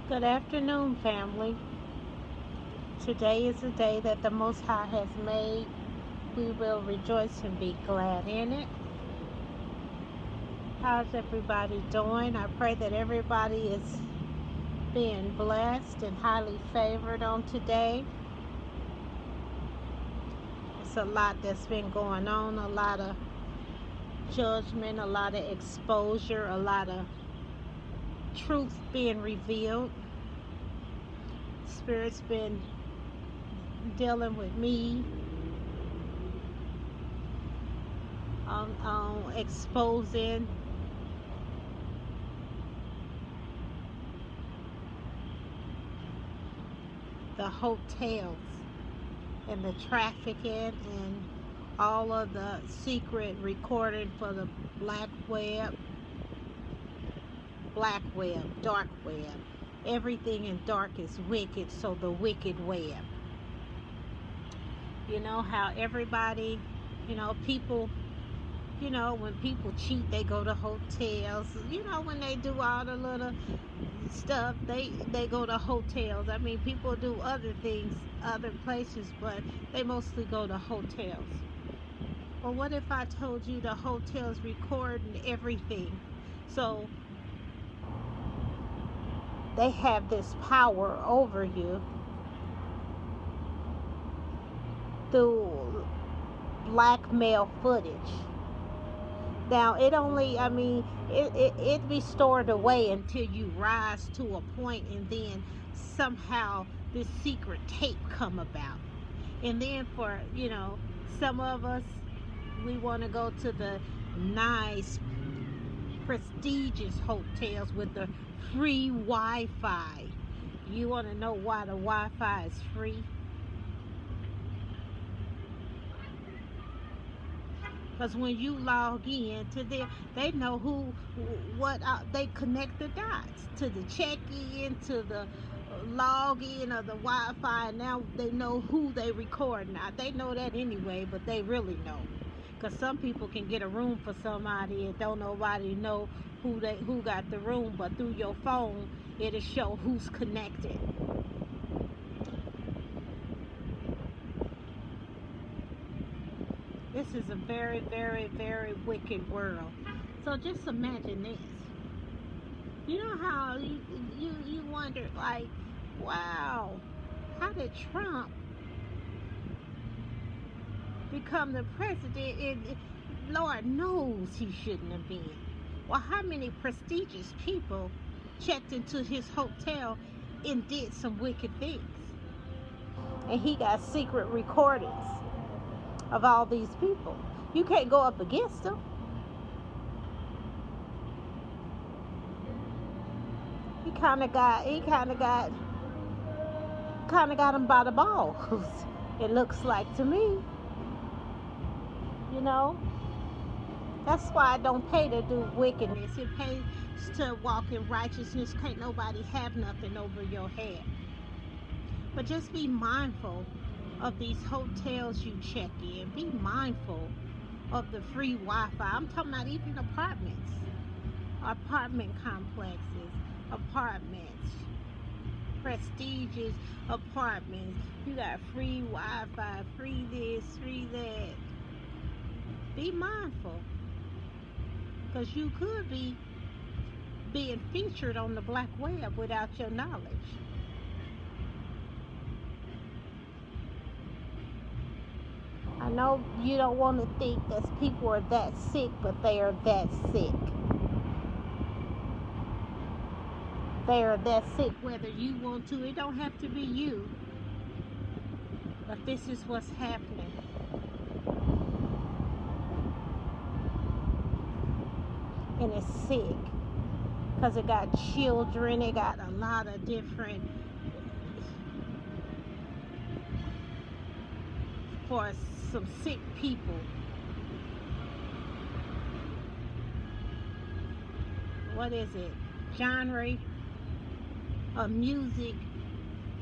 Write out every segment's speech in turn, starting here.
Good afternoon, family. Today is a day that the Most High has made. We will rejoice and be glad in it. How's everybody doing? I pray that everybody is being blessed and highly favored on today. It's a lot that's been going on, a lot of judgment, a lot of exposure, a lot of truth being revealed. Spirit's been dealing with me on exposing the hotels and the trafficking and all of the secret recording for the black web, dark web. Everything in dark is wicked, so the wicked web. You know how everybody, people, when people cheat, they go to hotels. When they do all the little stuff, they go to hotels. I mean, people do other things other places, but they mostly go to hotels. Well, what if I told you the hotels recording everything? So they have this power over you through blackmail footage. Now, it be stored away until you rise to a point, and then somehow this secret tape come about. And then for, some of us, we want to go to the nice, prestigious hotels with the free Wi-Fi. You want to know why the Wi-Fi is free? Because when you log in to them, they know they connect the dots to the check-in, to the log-in of the Wi-Fi, and now they know who they record. Now, they know that anyway, but they really know. Because some people can get a room for somebody and don't nobody know who got the room, but through your phone, it'll show who's connected. This is a very, very, very wicked world. So just imagine this. You know how you wonder, like, wow, how did Trump become the president? And Lord knows he shouldn't have been. Well, how many prestigious people checked into his hotel and did some wicked things? And he got secret recordings of all these people. You can't go up against them. He kind of got him by the balls. It looks like to me, you know. That's why I don't pay to do wickedness. It pays to walk in righteousness. Can't nobody have nothing over your head. But just be mindful of these hotels you check in. Be mindful of the free Wi-Fi. I'm talking about even apartment complexes, apartments, prestigious apartments. You got free Wi-Fi, free this, free that. Be mindful, because you could be being featured on the black web without your knowledge. I know you don't want to think that people are that sick, but they are that sick. They are that sick whether you want to. It don't have to be you. But this is what's happening. And it's sick. Because it got children. It got a lot of different, for some sick people. What is it? Genre of music.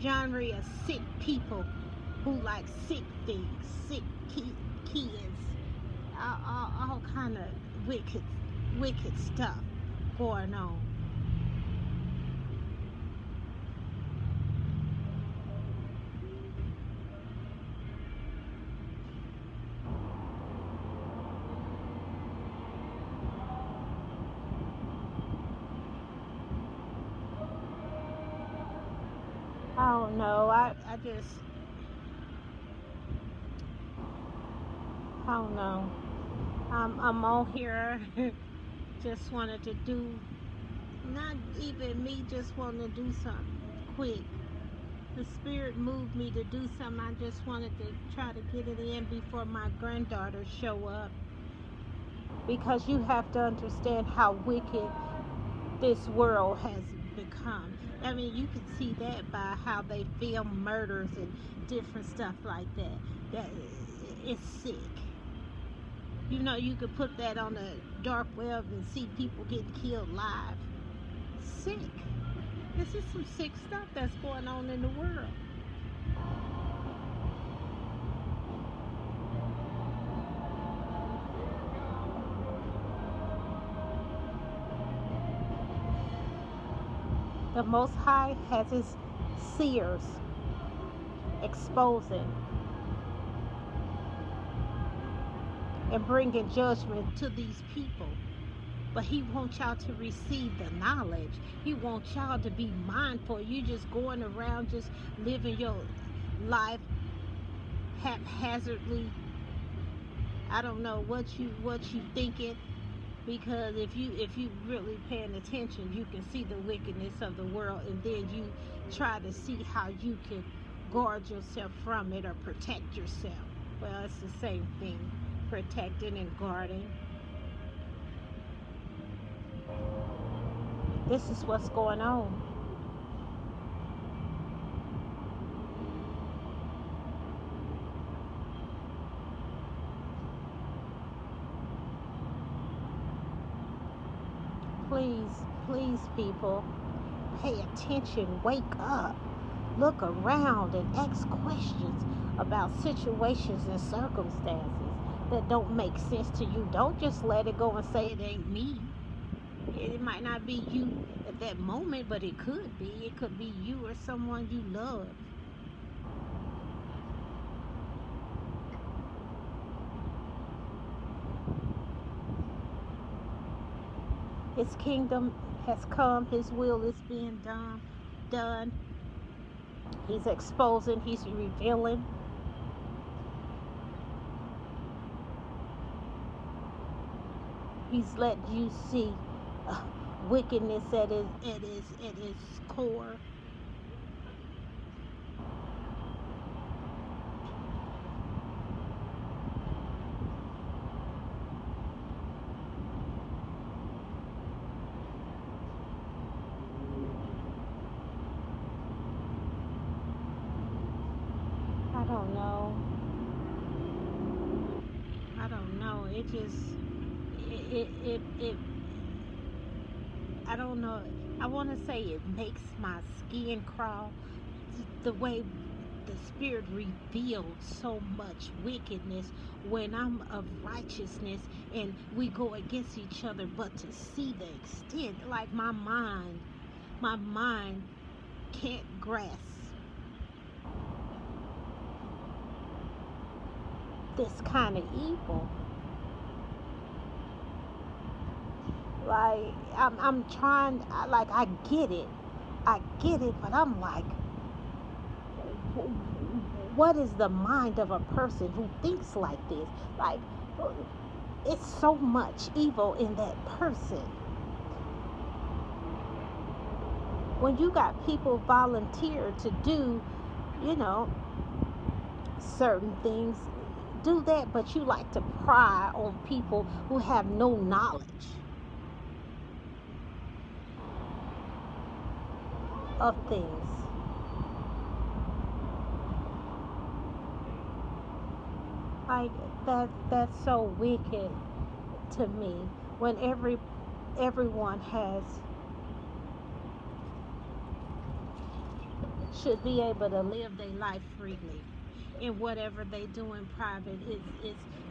Genre of sick people who like sick things, sick kids, all kind of wicked stuff going on. I don't know. I just, I don't know. I'm on here. Just wanted to do, not even me, just wanting to do something quick. The spirit moved me to do something. I just wanted to try to get it in before my granddaughters show up, because you have to understand how wicked this world has become. I mean, you can see that by how they film murders and different stuff like that. That it's sick. You know, you could put that on the dark web and see people getting killed live. Sick. This is some sick stuff that's going on in the world. The Most High has his seers exposing and bringing judgment to these people. But he wants y'all to receive the knowledge. He wants y'all to be mindful. You just going around just living your life haphazardly. I don't know what you thinking, because if you really paying attention, you can see the wickedness of the world, and then you try to see how you can guard yourself from it or protect yourself. Well, it's the same thing, protecting and guarding. This is what's going on. Please, please, people, pay attention, wake up, look around, and ask questions about situations and circumstances that don't make sense to you. Don't just let it go and say it ain't me. It might not be you at that moment, but it could be. It could be you or someone you love. His kingdom has come. His will is being done. He's exposing. He's revealing. He's letting you see uh, wickedness at its core. I don't know. I don't know. It just it I don't know. I want to say it makes my skin crawl, the way the spirit revealed so much wickedness when I'm of righteousness and we go against each other, but to see the extent, like my mind can't grasp this kind of evil. Like I'm trying, like I get it, but I'm like, what is the mind of a person who thinks like this? Like, it's so much evil in that person. When you got people volunteer to do, you know, certain things, do that, but you like to pry on people who have no knowledge of things. Like, that's so wicked to me, when everyone has should be able to live their life freely, and whatever they do in private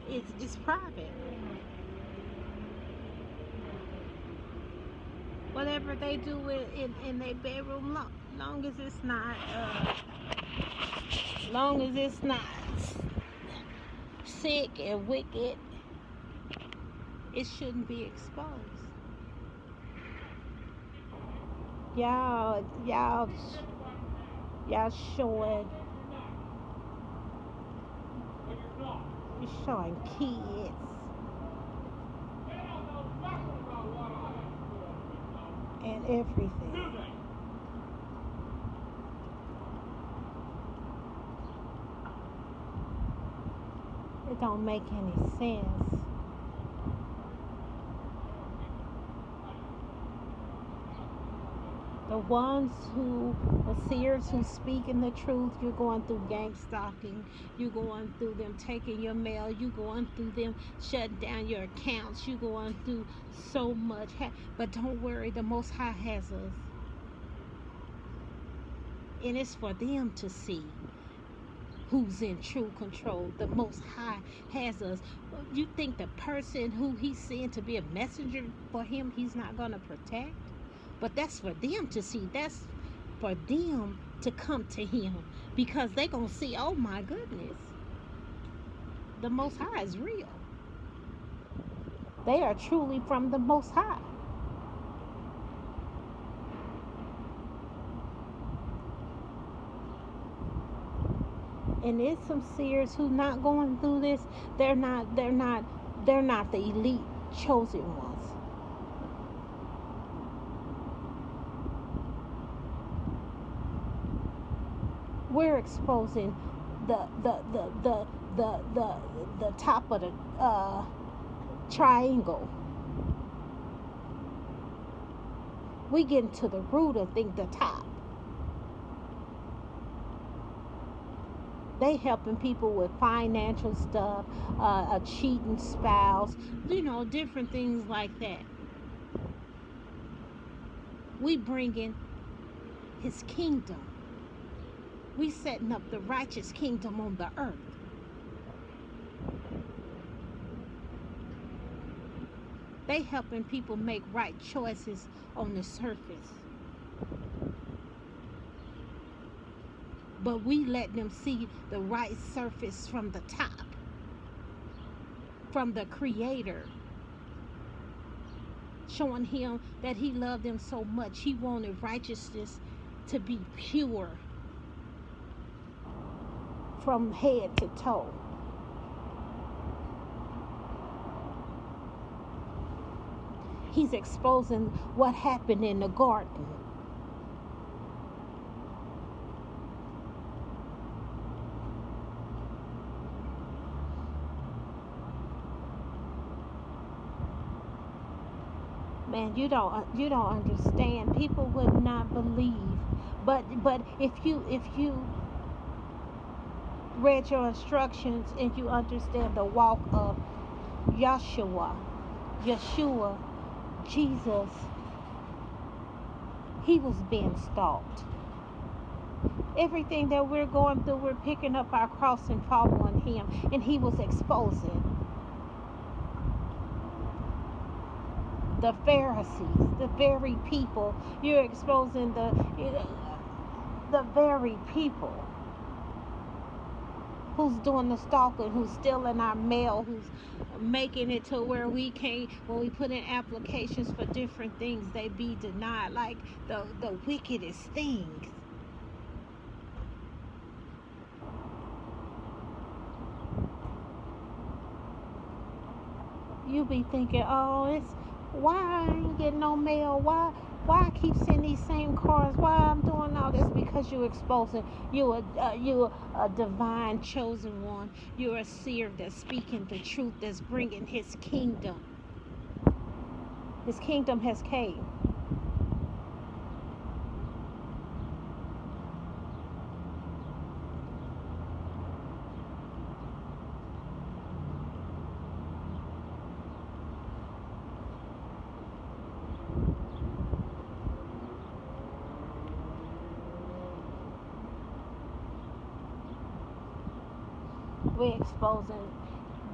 is private. Whatever they do in their bedroom, long as it's not long as it's not sick and wicked, it shouldn't be exposed. Y'all, Y'all showing, you're showing kids and everything. It don't make any sense. The ones who, the seers who speak in the truth, you're going through gang stalking, you're going through them taking your mail, you're going through them shutting down your accounts, you're going through so much. But don't worry, the Most High has us, and it's for them to see who's in true control. The Most High has us. You think the person who He's sent to be a messenger for Him, He's not going to protect? But that's for them to see. That's for them to come to Him, because they going to see, oh my goodness, the Most High is real. They are truly from the Most High. And there's some seers who not going through this. They're not the elite chosen ones. We're exposing the top of the triangle. We getting to the root of the top. They helping people with financial stuff, a cheating spouse, different things like that. We bringing His kingdom. We setting up the righteous kingdom on the earth. They helping people make right choices on the surface. But we let them see the right surface from the top, from the Creator, showing Him that He loved them so much. He wanted righteousness to be pure from head to toe. He's exposing what happened in the garden. Man, you don't understand. People would not believe. But if you read your instructions and you understand the walk of Yeshua, Jesus, He was being stalked. Everything that we're going through, we're picking up our cross and following Him, and He was exposing the Pharisees, the very people. You're exposing the very people who's doing the stalking, who's stealing our mail, who's making it to where we can't, when we put in applications for different things, they be denied, like the wickedest things. You be thinking, oh, it's why I ain't getting no mail, why I keep seeing these same cars, why I'm doing all this? Because you're exposing, you're a divine chosen one. You're a seer that's speaking the truth, that's bringing His kingdom. His kingdom has came. We're exposing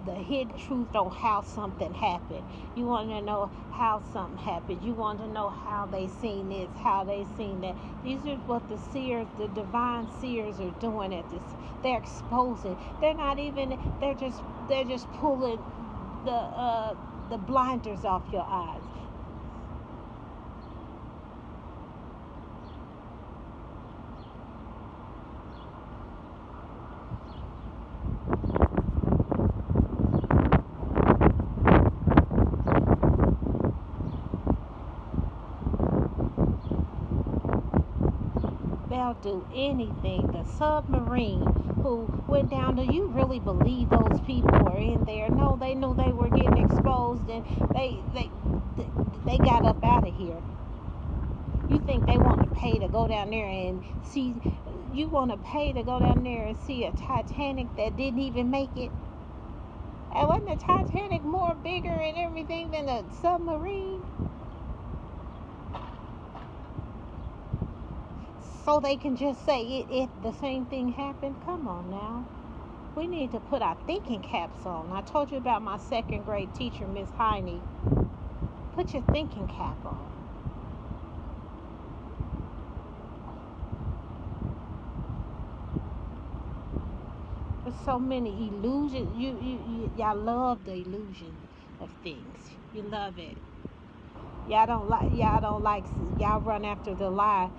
the hidden truth on how something happened. You want to know how something happened. You want to know how they seen this, how they seen that. These are what the seers, the divine seers, are doing at this. They're exposing. They're not even. They're just pulling the blinders off your eyes. They'll do anything. The submarine who went down, do you really believe those people were in there? No, they knew they were getting exposed, and they got up out of here. You think they want to pay to go down there and see? You want to pay to go down there and see a Titanic that didn't even make it? And wasn't the Titanic more bigger and everything than a submarine? So they can just say it the same thing happened? Come on now. We need to put our thinking caps on. I told you about my second grade teacher, Miss Heine. Put your thinking cap on. There's so many illusions. Y'all love the illusion of things. You love it. Y'all run after the lie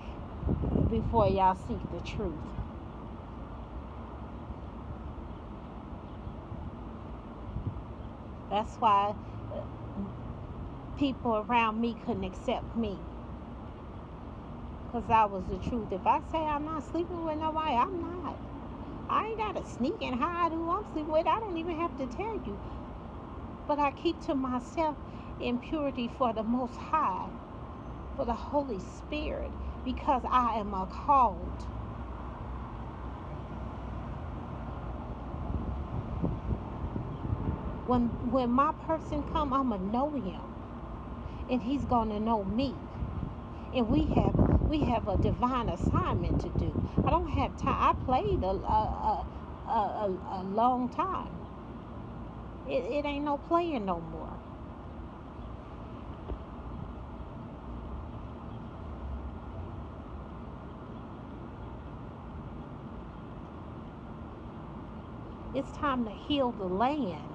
before y'all seek the truth. That's why people around me couldn't accept me, because I was the truth. If I say I'm not sleeping with nobody, I'm not. I ain't got to sneak and hide who I'm sleeping with. I don't even have to tell you. But I keep to myself in purity for the Most High, for the Holy Spirit, because I am a called. When my person come, I'ma know him, and he's gonna know me, and we have a divine assignment to do. I don't have time. I played a long time. It ain't no playing no more. It's time to heal the land.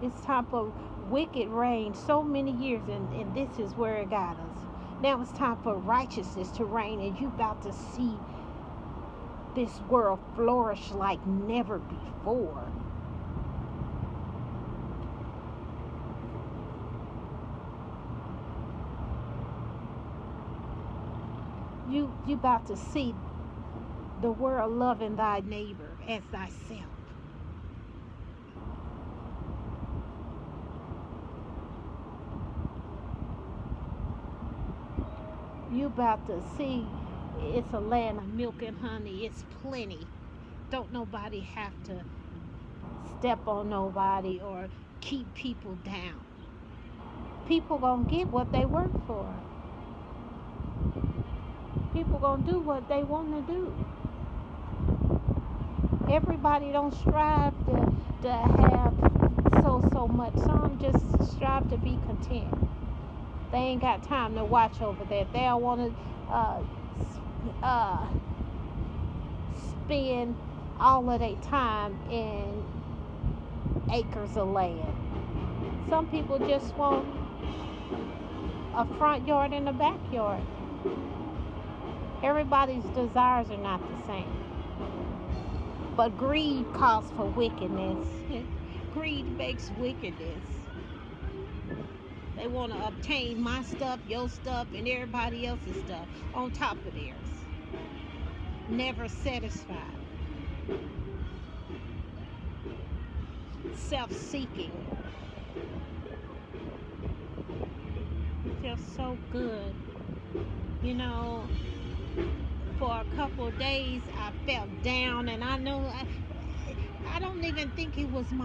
It's time for wicked reign so many years, and this is where it got us. Now it's time for righteousness to reign, and you about to see this world flourish like never before. You about to see the world loving thy neighbor as thyself. You about to see it's a land of milk and honey. It's plenty. Don't nobody have to step on nobody or keep people down. People gonna get what they work for. People gonna do what they want to do. Everybody don't strive to have so much. Some just strive to be content. They ain't got time to watch over that. They don't want to spend all of their time in acres of land. Some people just want a front yard and a backyard. Everybody's desires are not the same. But greed calls for wickedness. Greed makes wickedness. They want to obtain my stuff, your stuff, and everybody else's stuff on top of theirs. Never satisfied. Self-seeking. It feels so good. You know, for a couple of days I felt down, and I know I don't even think it wasn't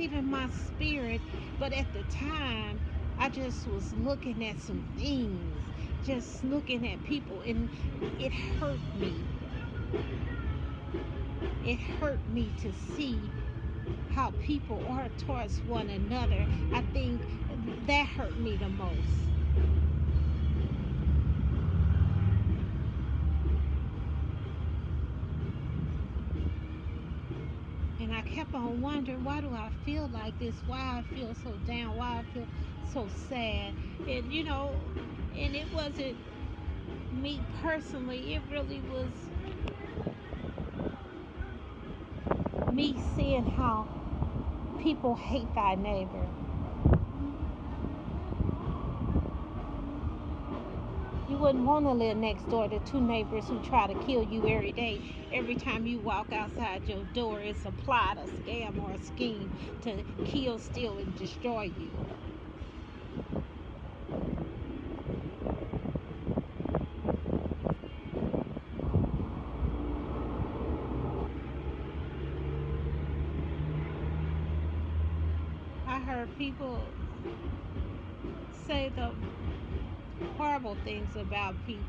even my spirit, but at the time I just was looking at some things, just looking at people, and it hurt me. It hurt me to see how people are towards one another. I think that hurt me the most. And I kept on wondering, why do I feel like this? Why I feel so down? Why I feel so sad? And and it wasn't me personally. It really was me seeing how people hate thy neighbor. wouldn't want to live next door to two neighbors who try to kill you every day. Every time you walk outside your door, it's a plot, a scam, or a scheme to kill, steal, and destroy you. I heard people say the horrible things about people.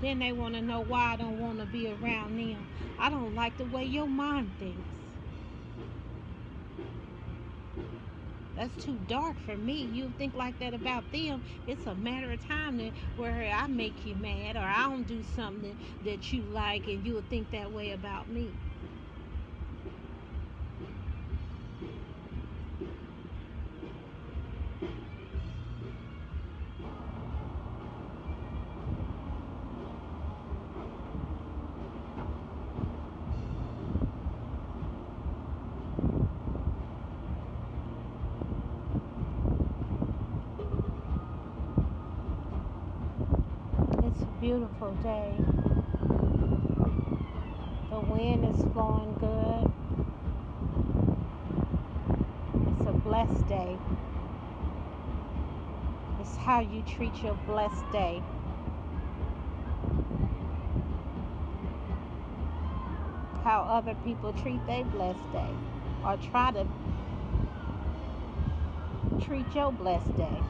Then they want to know why I don't want to be around them. I don't like the way your mind thinks. That's too dark for me. You think like that about them. It's a matter of time that where I make you mad or I don't do something that you like and you'll think that way about me. It's a beautiful day. The wind is flowing good. It's a blessed day. It's how you treat your blessed day. How other people treat their blessed day. Or try to treat your blessed day.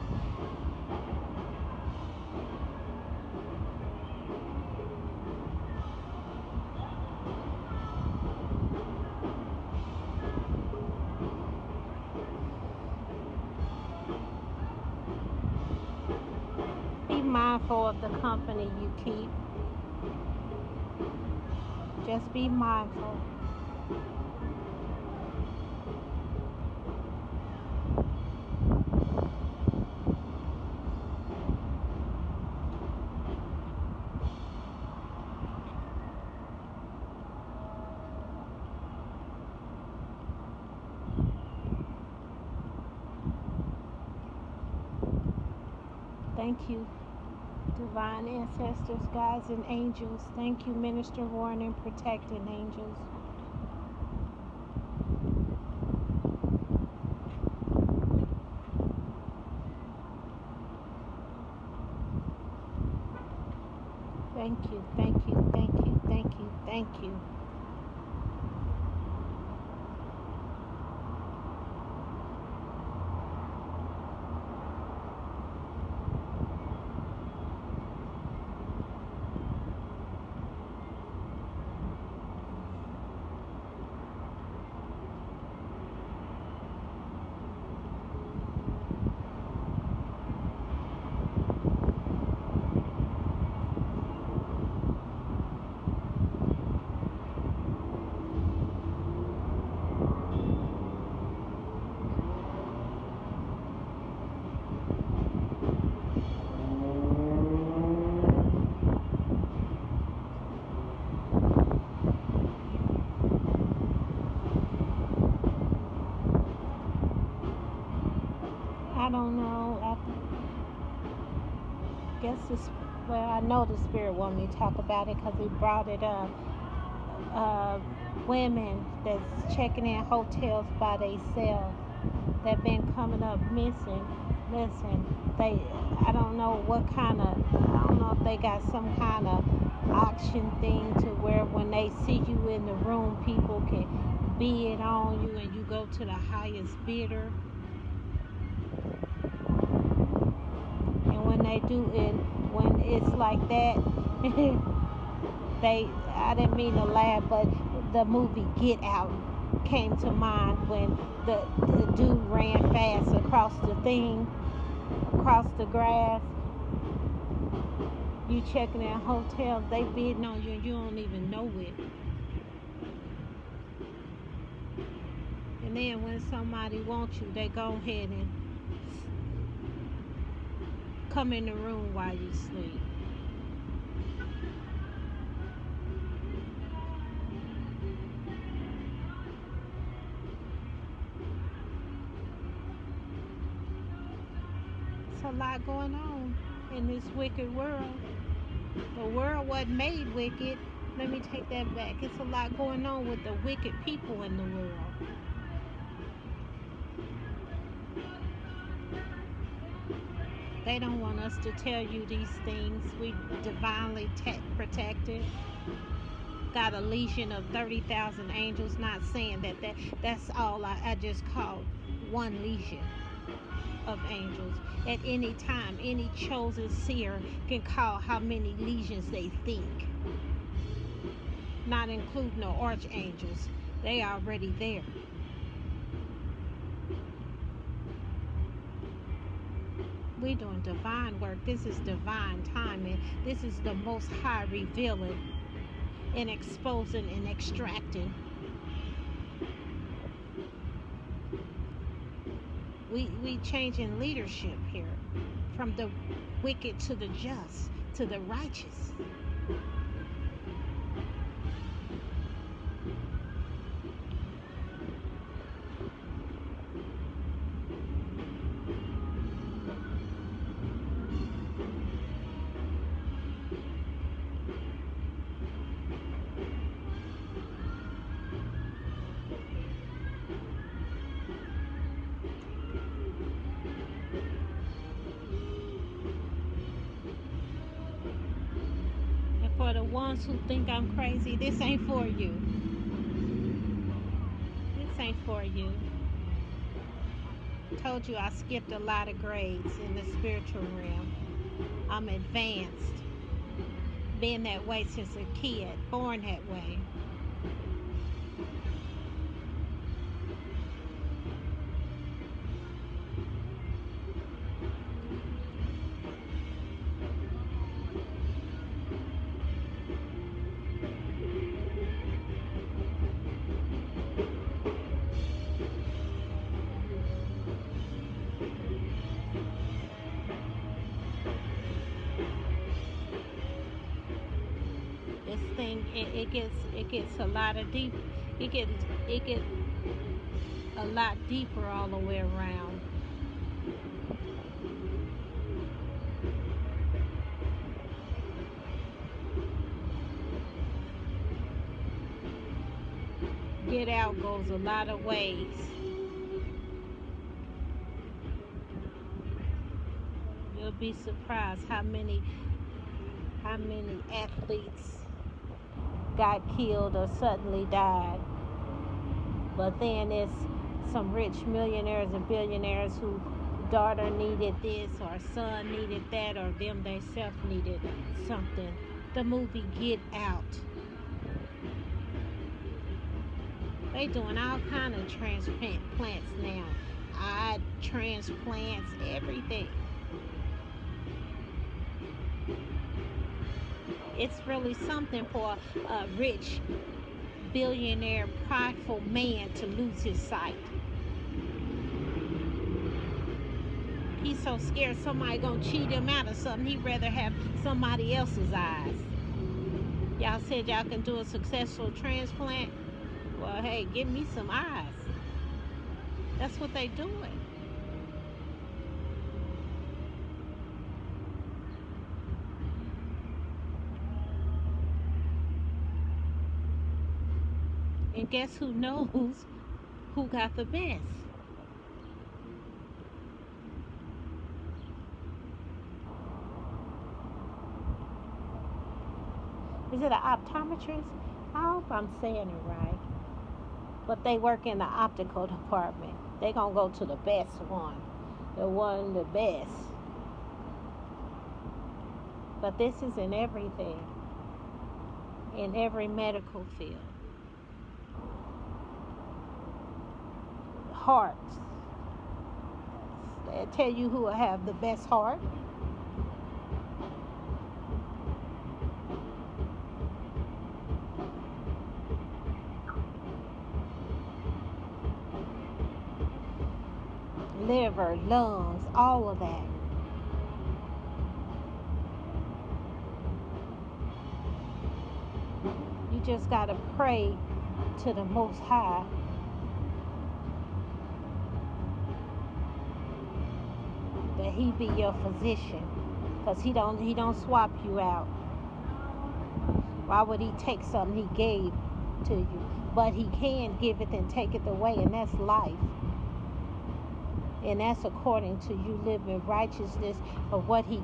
Be mindful of the company you keep. Just be mindful. Thank you, divine ancestors, guides, and angels. Thank you, Minister Warren, and protecting angels. Thank you, thank you, thank you, thank you, thank you. I don't know. I guess this. Well, I know the spirit wanted me to talk about it because he brought it up. Uh, Women that's checking in hotels by themselves that been coming up missing. Listen, they. I don't know what kind of. I don't know if they got some kind of auction thing to where when they see you in the room, people can bid on you and you go to the highest bidder. And when they do it, when it's like that, they, I didn't mean to laugh, but the movie Get Out came to mind when the dude ran fast across the thing, across the grass. You checking in hotels, they bidding on you and you don't even know it. And then when somebody wants you, they go ahead and come in the room while you sleep. a lot going on in this wicked world. The world wasn't made wicked. Let me take that back. It's a lot going on with the wicked people in the world. They don't want us to tell you these things. We divinely protected. Got a legion of 30,000 angels. Not saying that's all. I just called one legion of angels. At any time, any chosen seer can call how many legions they think. Not including the archangels. They already there. We doing divine work. This is divine timing. This is the Most High revealing and exposing and extracting. We changing leadership here from the wicked to the just to the righteous. For the ones who think I'm crazy, this ain't for you. This ain't for you. Told you I skipped a lot of grades in the spiritual realm. I'm advanced. Been that way since a kid. Born that way. This thing, it gets a lot of deep. It gets a lot deeper all the way around. Get out goes a lot of ways. You'll be surprised how many athletes got killed or suddenly died. But then it's some rich millionaires and billionaires whose daughter needed this or son needed that or them themselves needed something. The movie Get Out. They doing all kind of transplants now. Eye transplants, everything. It's really something for a rich, billionaire, prideful man to lose his sight. He's so scared somebody gonna cheat him out of something, he'd rather have somebody else's eyes. Y'all said y'all can do a successful transplant? Well, hey, give me some eyes. That's what they doing. And guess who knows who got the best? Is it an optometrist? I hope I'm saying it right. But they work in the optical department. They gonna go to the best one. The best. But this is in everything. In every medical field. Hearts. They tell you who will have the best heart. Liver, lungs, all of that. You just gotta pray to the Most High. The he be your physician, because he don't swap you out. Why would he take something he gave to you? But he can give it and take it away, and that's life. And that's according to you living righteousness of what he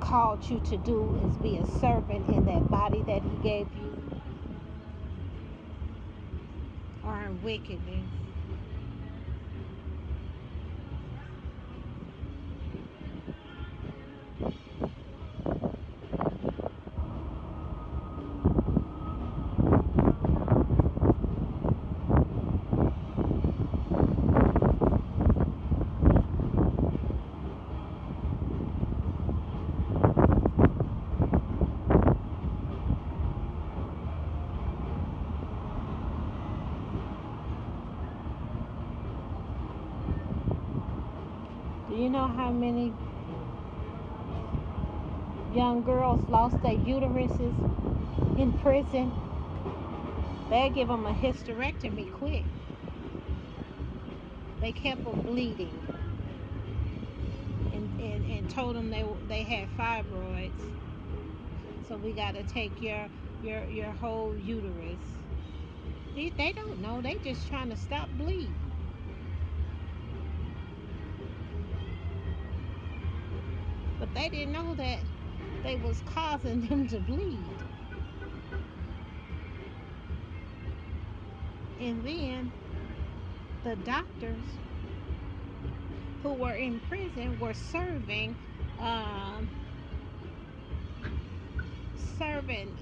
called you to do, is be a servant in that body that he gave you, or in wickedness. Do you know how many young girls lost their uteruses in prison? They'll give them a hysterectomy quick. They kept them bleeding, and told them they had fibroids. So we got to take your whole uterus. They don't know. They just trying to stop bleeding. But they didn't know that they was causing them to bleed. And then the doctors who were in prison were um, serving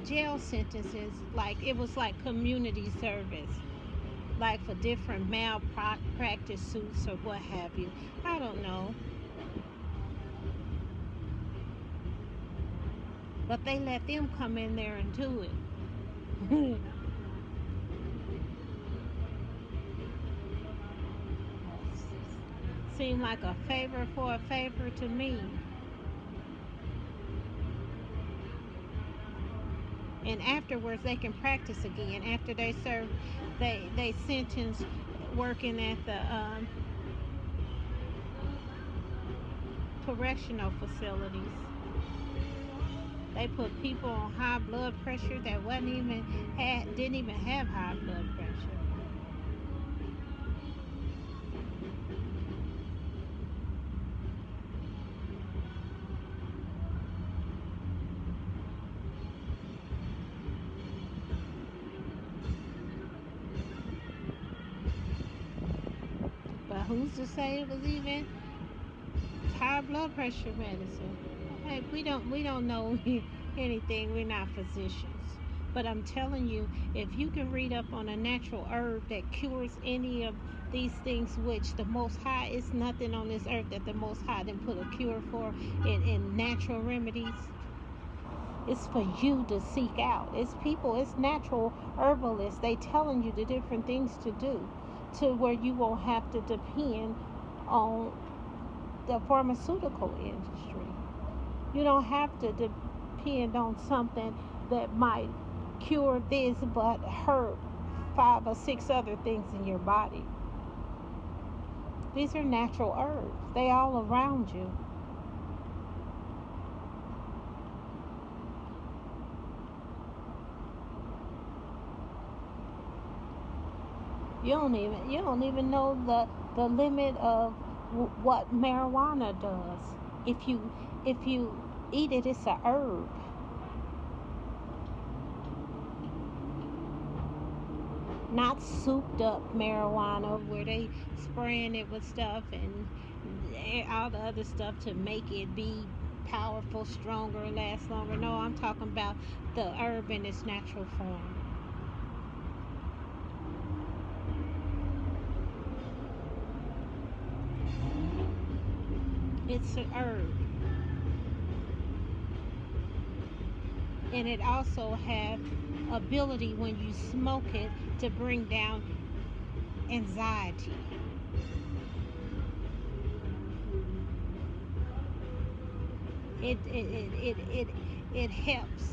jail sentences, like it was like community service, like for different malpractice suits or what have you. I don't know. But they let them come in there and do it. Seemed like a favor for a favor to me. And afterwards they can practice again. After they serve, they sentence working at the correctional facilities. They put people on high blood pressure that didn't even have high blood pressure. But who's to say it was even high blood pressure medicine? Hey, we don't know anything. We're not physicians. But I'm telling you, if you can read up on a natural herb that cures any of these things, which the Most High, is nothing on this earth that the Most High didn't put a cure for in natural remedies. It's for you to seek out. It's natural herbalists. They telling you the different things to do, to where you won't have to depend on the pharmaceutical industry. You don't have to depend on something that might cure this but hurt 5 or 6 other things in your body. These are natural herbs. They all around you. You don't even know the limit of what marijuana does. If you eat it, it's a herb. Not souped up marijuana where they spraying it with stuff and all the other stuff to make it be powerful, stronger, last longer. No, I'm talking about the herb in its natural form. It's an herb. And it also have ability when you smoke it to bring down anxiety. It helps.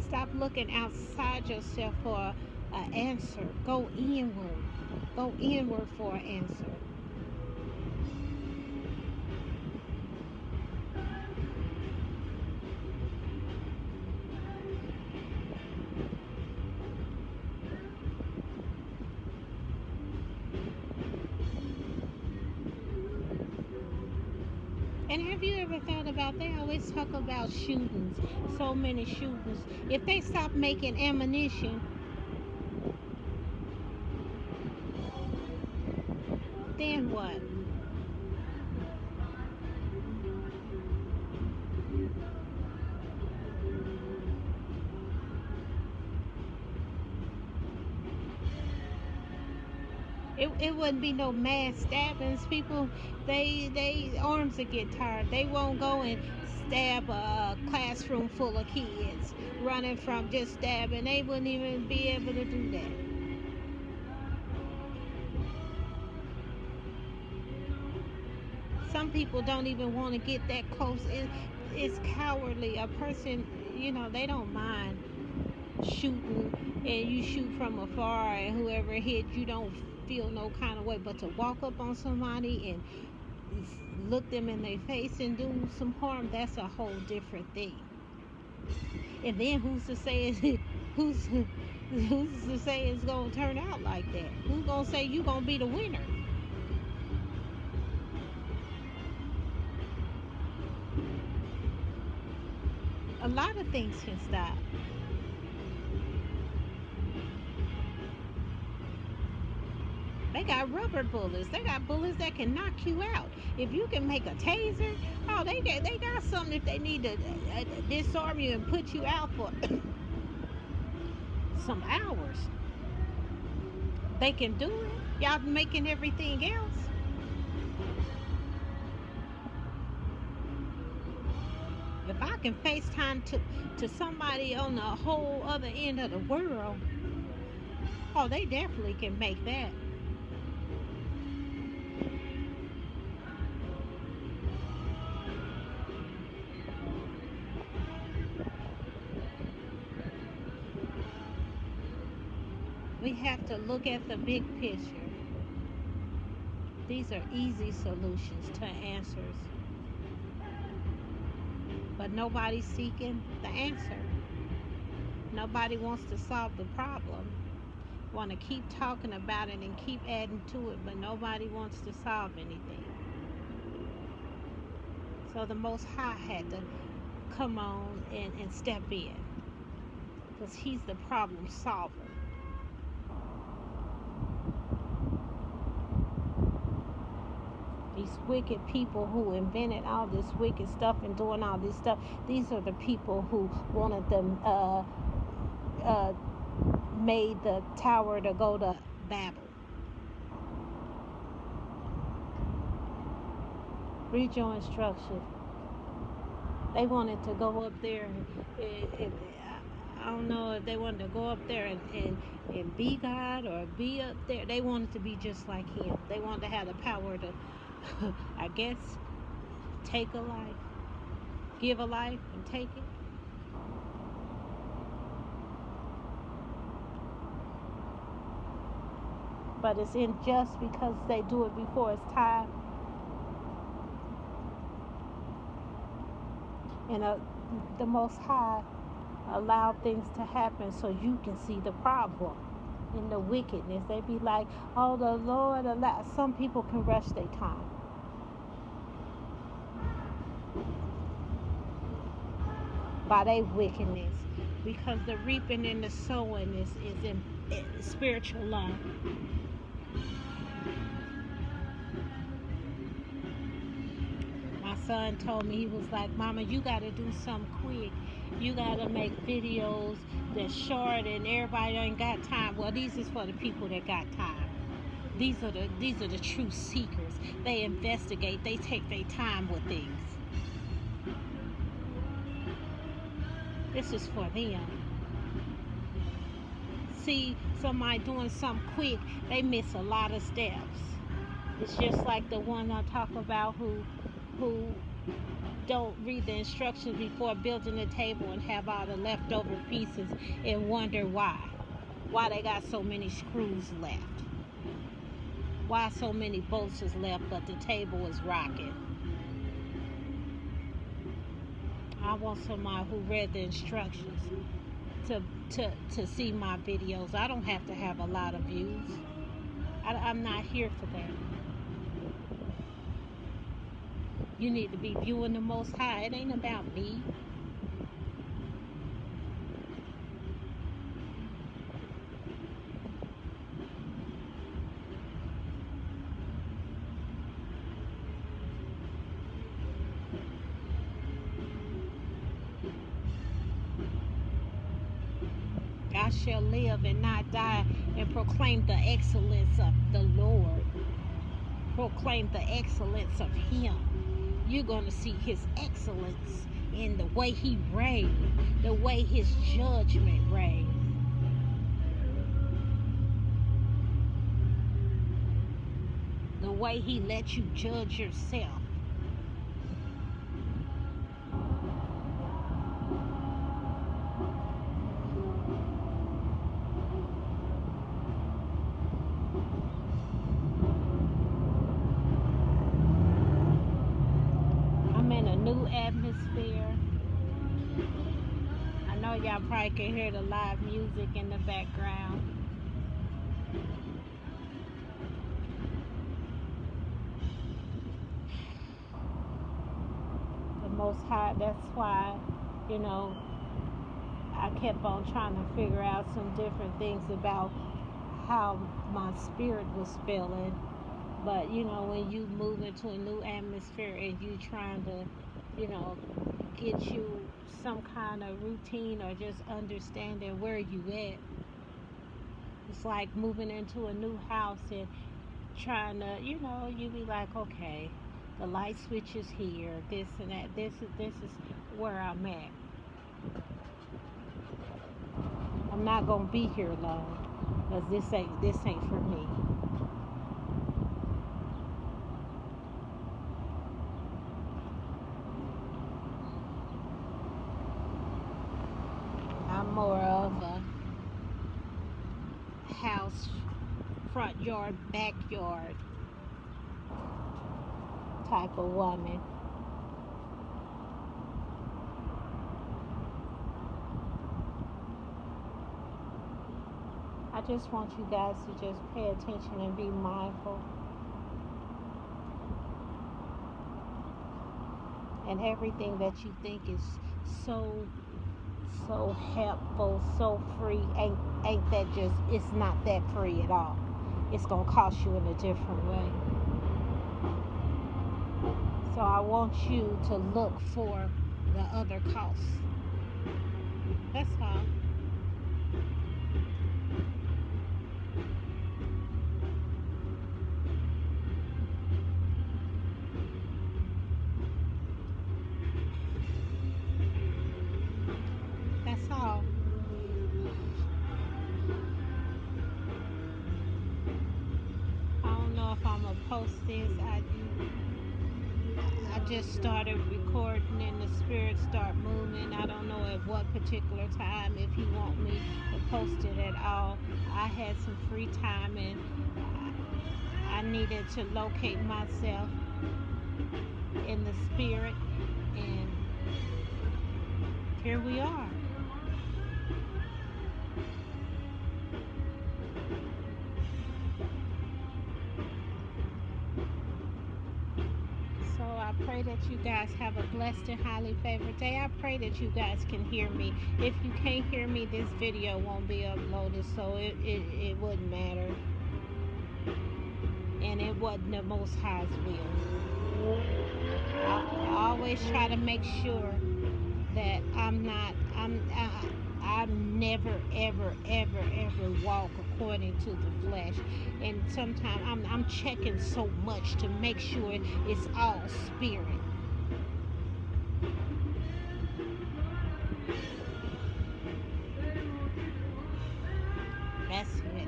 Stop looking outside yourself for an answer. Go inward. Go inward for an answer. And have you ever thought about, they always talk about shootings, so many shootings. If they stop making ammunition, then what? It wouldn't be no mass stabbings. People, they arms would get tired. They won't go and stab a classroom full of kids running from just stabbing. They wouldn't even be able to do that. Some people don't even want to get that close. It's cowardly. A person, they don't mind shooting, and you shoot from afar, and whoever hit you don't feel no kind of way. But to walk up on somebody and look them in their face and do some harm, that's a whole different thing. And then who's to say who's who's to say it's gonna turn out like that? Who's gonna say you gonna be the winner? A lot of things can stop. They got rubber bullets. They got bullets that can knock you out. If you can make a taser, oh, they got something if they need to disarm you and put you out for some hours. They can do it. Y'all making everything else. If I can FaceTime to somebody on the whole other end of the world, oh, they definitely can make that. We have to look at the big picture. These are easy solutions to answers, but nobody's seeking the answer. Nobody wants to solve the problem. Want to keep talking about it and keep adding to it, but nobody wants to solve anything. So the Most High had to come on and step in, because He's the problem solver. These wicked people who invented all this wicked stuff and doing all this stuff, these are the people who wanted them, made the tower to go to Babel. Read your instructions. They wanted to go up there, and I don't know if they wanted to go up there and be God or be up there. They wanted to be just like Him. They wanted to have the power to, I guess, take a life, give a life, and take it. But it's unjust because they do it before it's time. And the Most High allow things to happen so you can see the problem in the wickedness. They be like, oh, the Lord allow. Some people can rush their time by their wickedness, because the reaping and the sowing is in spiritual law. My son told me, he was like, Mama, you got to do something quick. You got to make videos that's short and everybody ain't got time. Well, these is for the people that got time. These are the true seekers. They investigate. They take their time with things. This is for them. See somebody doing something quick, they miss a lot of steps. It's just like the one I talk about who don't read the instructions before building the table and have all the leftover pieces and wonder why they got so many screws left, why so many bolts is left but the table is rocking. I want somebody who read the instructions to see my videos. I don't have to have a lot of views. I'm not here for that. You need to be viewing the Most High. It ain't about me. I shall live and not die and proclaim the excellence of the Lord. Proclaim the excellence of Him. You're going to see His excellence in the way He reigns, the way His judgment reigns. The way He lets you judge yourself. Atmosphere. I know y'all probably can hear the live music in the background. The Most High, that's why, you know, I kept on trying to figure out some different things about how my spirit was feeling. But, you know, when you move into a new atmosphere and you trying to, you know, get you some kind of routine or just understanding where you at. It's like moving into a new house and trying to, you know, you be like, okay, the light switch is here, this and that, this is where I'm at. I'm not gonna be here long because this ain't for me. I'm more of a house, front yard, backyard type of woman. I just want you guys to just pay attention and be mindful. And everything that you think is so helpful, so free, ain't that just, it's not that free at all. It's gonna cost you in a different way. So I want you to look for the other costs. That's all. That's all. I don't know if I'm gonna post this. I just started recording and the spirit start moving. I don't know at what particular time, if you want me to post it at all. I had some free time and I needed to locate myself in the spirit, and here we are. So I pray that you guys have a blessed and highly favored day. I pray that you guys can hear me. If you can't hear me, this video won't be uploaded, so it wouldn't matter. And it wasn't the Most High's will. I always try to make sure that I never ever walk according to the flesh. And sometimes I'm checking so much to make sure it's all spirit. That's it.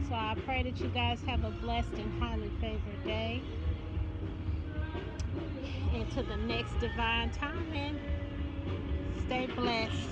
So I pray that you guys have a blessed and highly favored day. into the next divine timing. Stay blessed.